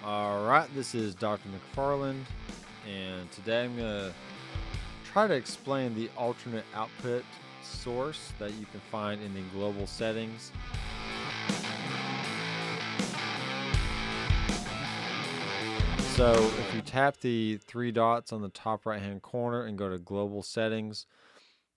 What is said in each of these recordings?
Alright, this is Dr. McFarland, and today I'm going to try to explain the alternate output source that you can find in the global settings. So if you tap the three dots on the top right hand corner and go to global settings,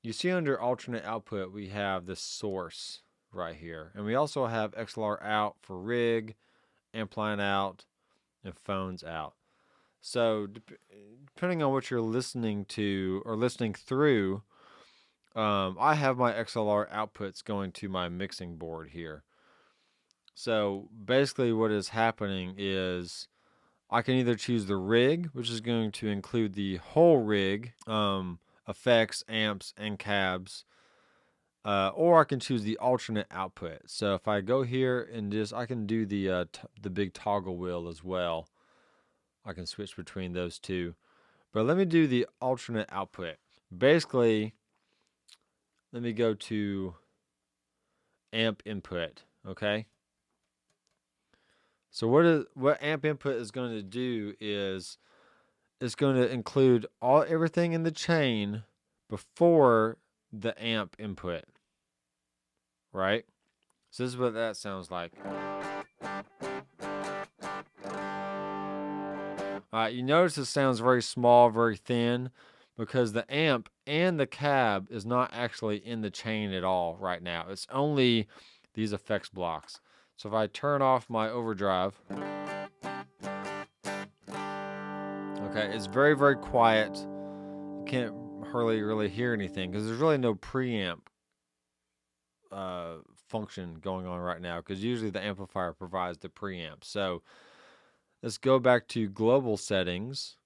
you see under alternate output we have the source right here, and we also have XLR out for rig, amp line out, and phones out. So depending on what you're listening to or listening through, I have my XLR outputs going to my mixing board here. So basically what is happening is I can either choose the rig, which is going to include the whole rig, effects, amps, and cabs, or I can choose the alternate output. So if I go here and I can do the big toggle wheel as well. I can switch between those two. But let me do the alternate output. Basically, let me go to amp input, okay? So what amp input is going to do is it's going to include everything in the chain before the amp input, right? So this is what that sounds like. You notice it sounds very small, very thin, because the amp and the cab is not actually in the chain at all right now. It's only these effects blocks. So if I turn off my overdrive, okay, it's very, very quiet. You can't hardly really hear anything because there's really no preamp function going on right now, because usually the amplifier provides the preamp. So let's go back to global settings,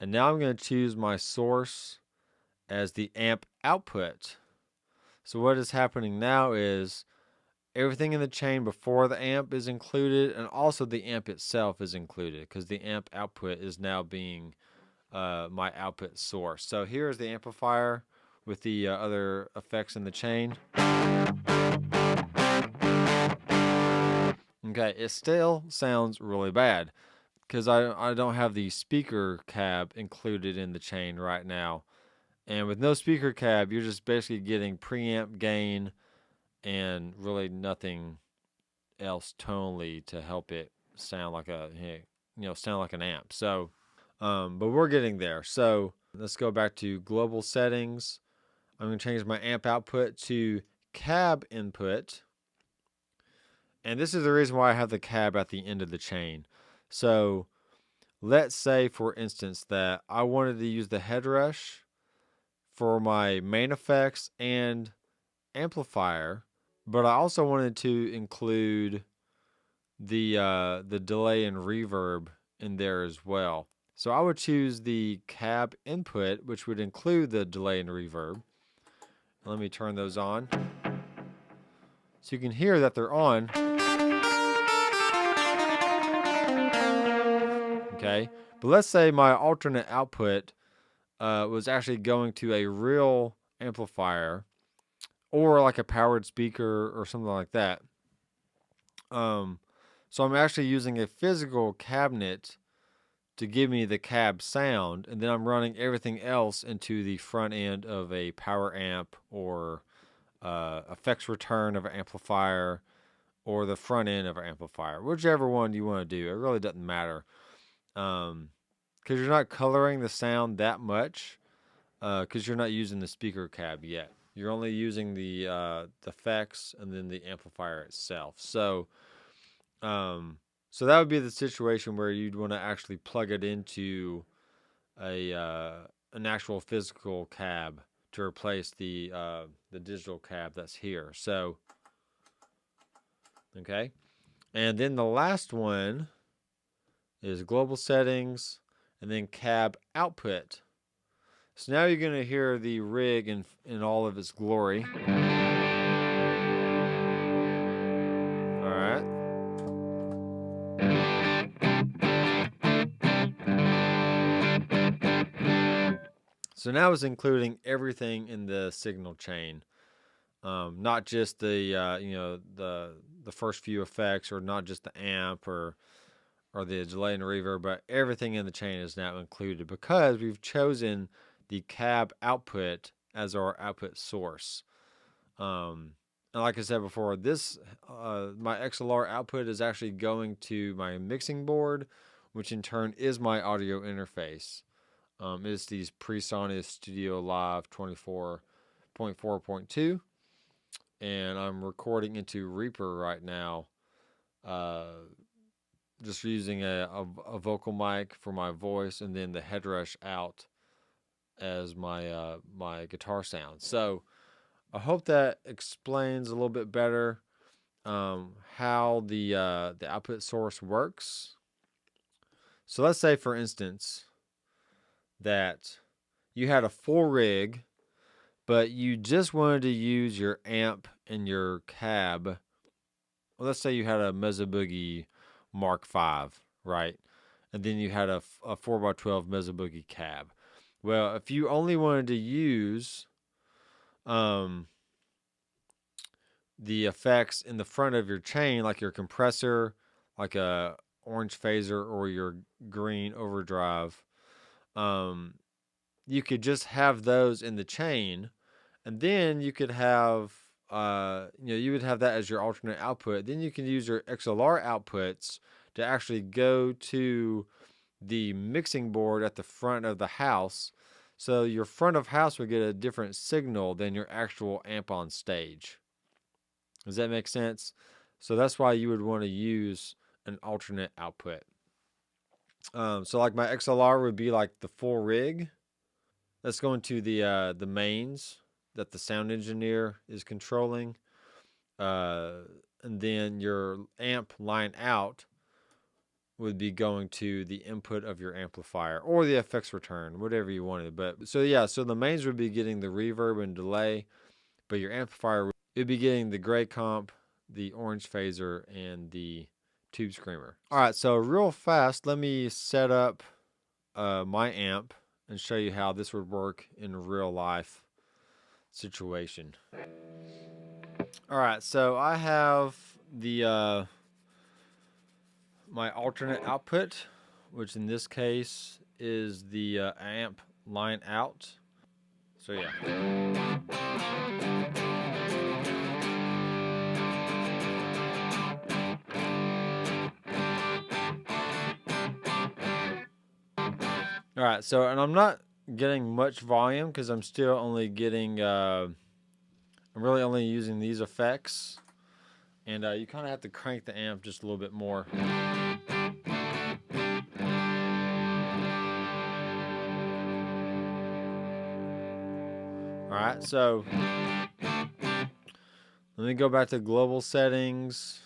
and now I'm going to choose my source as the amp output. So what is happening now is everything in the chain before the amp is included, and also the amp itself is included, because the amp output is now being my output source. So here's the amplifier with the other effects in the chain. Okay, it still sounds really bad because I don't have the speaker cab included in the chain right now. And with no speaker cab, you're just basically getting preamp gain and really nothing else tonally to help it sound like sound like an amp. So, but we're getting there. So let's go back to global settings. I'm going to change my amp output to cab input. And this is the reason why I have the cab at the end of the chain. So let's say, for instance, that I wanted to use the Headrush for my main effects and amplifier, but I also wanted to include the delay and reverb in there as well. So I would choose the cab input, which would include the delay and reverb. Let me turn those on. So you can hear that they're on. Okay, but let's say my alternate output was actually going to a real amplifier or like a powered speaker or something like that. So I'm actually using a physical cabinet to give me the cab sound, and then I'm running everything else into the front end of a power amp or effects return of an amplifier or the front end of an amplifier, whichever one you want to do. It really doesn't matter, because you're not coloring the sound that much, because you're not using the speaker cab yet. You're only using the effects and then the amplifier itself. So that would be the situation where you'd want to actually plug it into an actual physical cab to replace the digital cab that's here. So, okay, and then the last one is global settings and then cab output. So now you're going to hear the rig in all of its glory. All right. So now it's including everything in the signal chain, not just the first few effects, or not just the amp or or the delay and reverb, but everything in the chain is now included because we've chosen the cab output as our output source. And like I said before, this my XLR output is actually going to my mixing board, which in turn is my audio interface. It's these PreSonus Studio Live 24.4.2, and I'm recording into Reaper right now. Just using a vocal mic for my voice, and then the Headrush out as my my guitar sound. So I hope that explains a little bit better how the output source works. So let's say, for instance, that you had a full rig, but you just wanted to use your amp and your cab. Well, let's say you had a Mezzo Boogie Mark V, right? And then you had a 4x12 Mezzo Boogie cab. Well, if you only wanted to use the effects in the front of your chain, like your compressor, like a orange phaser or your green overdrive, you could just have those in the chain, and then you could have you would have that as your alternate output. Then you can use your XLR outputs to actually go to the mixing board at the front of the house, so your front of house would get a different signal than your actual amp on stage. Does that make sense? So that's why you would want to use an alternate output. So like my XLR would be like the full rig. Let's go into the mains that the sound engineer is controlling. And then your amp line out would be going to the input of your amplifier or the effects return, whatever you wanted. But so yeah, so the mains would be getting the reverb and delay, but your amplifier would be getting the gray comp, the orange phaser, and the tube screamer. All right, so real fast, let me set up my amp and show you how this would work in a real life situation. All right, so I have the my alternate output, which in this case is the amp line out. So yeah. All right, so, and I'm not getting much volume because I'm still only getting, I'm really only using these effects. And you kind of have to crank the amp just a little bit more. All right, so let me go back to global settings.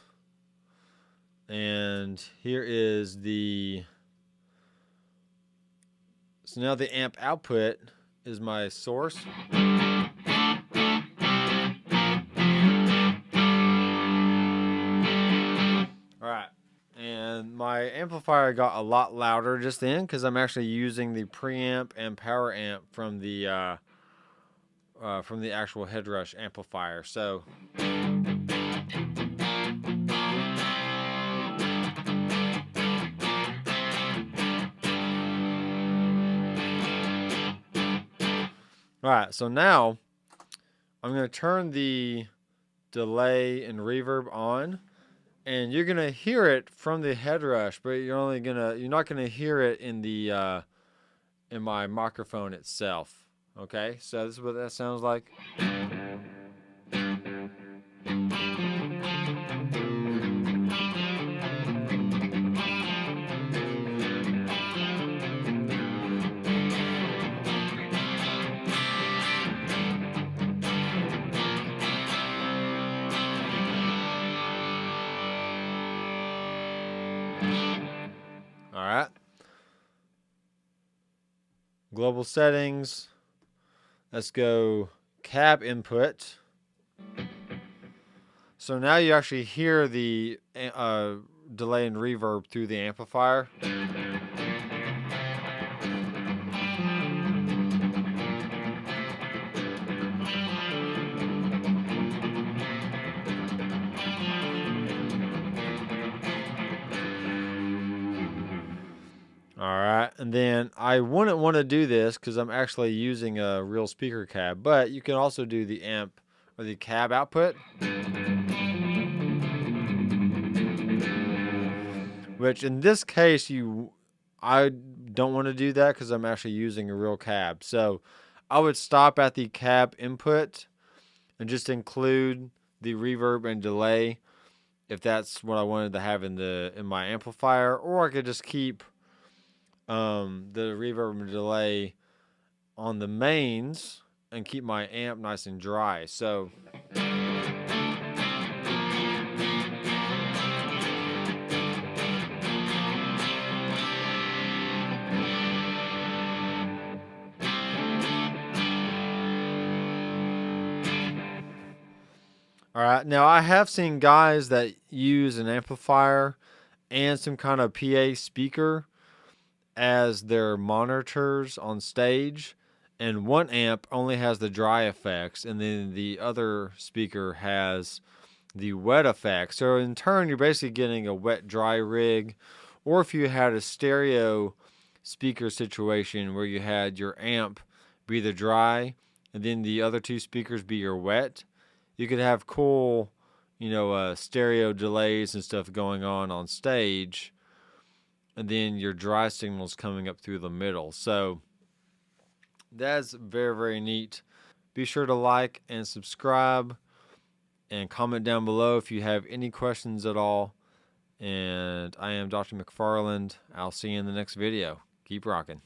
And here is the... So now the amp output is my source. Alright, and my amplifier got a lot louder just then because I'm actually using the preamp and power amp from the actual Headrush amplifier. So alright, so now I'm going to turn the delay and reverb on, and you're going to hear it from the Headrush, but you're not going to hear it in the in my microphone itself. Okay? So this is what that sounds like. All right. Global settings. Let's go cab input. So now you actually hear the delay and reverb through the amplifier. All right, and then I wouldn't want to do this because I'm actually using a real speaker cab, but you can also do the amp or the cab output, which in this case I don't want to do that because I'm actually using a real cab. So I would stop at the cab input and just include the reverb and delay if that's what I wanted to have in my amplifier, or I could just keep the reverb and delay on the mains and keep my amp nice and dry. So all right, now I have seen guys that use an amplifier and some kind of PA speaker as their monitors on stage, and one amp only has the dry effects, and then the other speaker has the wet effects. So in turn, you're basically getting a wet dry rig, or if you had a stereo speaker situation where you had your amp be the dry and then the other two speakers be your wet, you could have cool, stereo delays and stuff going on stage, and then your dry signals coming up through the middle. So that's very, very neat. Be sure to like and subscribe and comment down below if you have any questions at all. And I am Dr. McFarland. I'll see you in the next video. Keep rocking.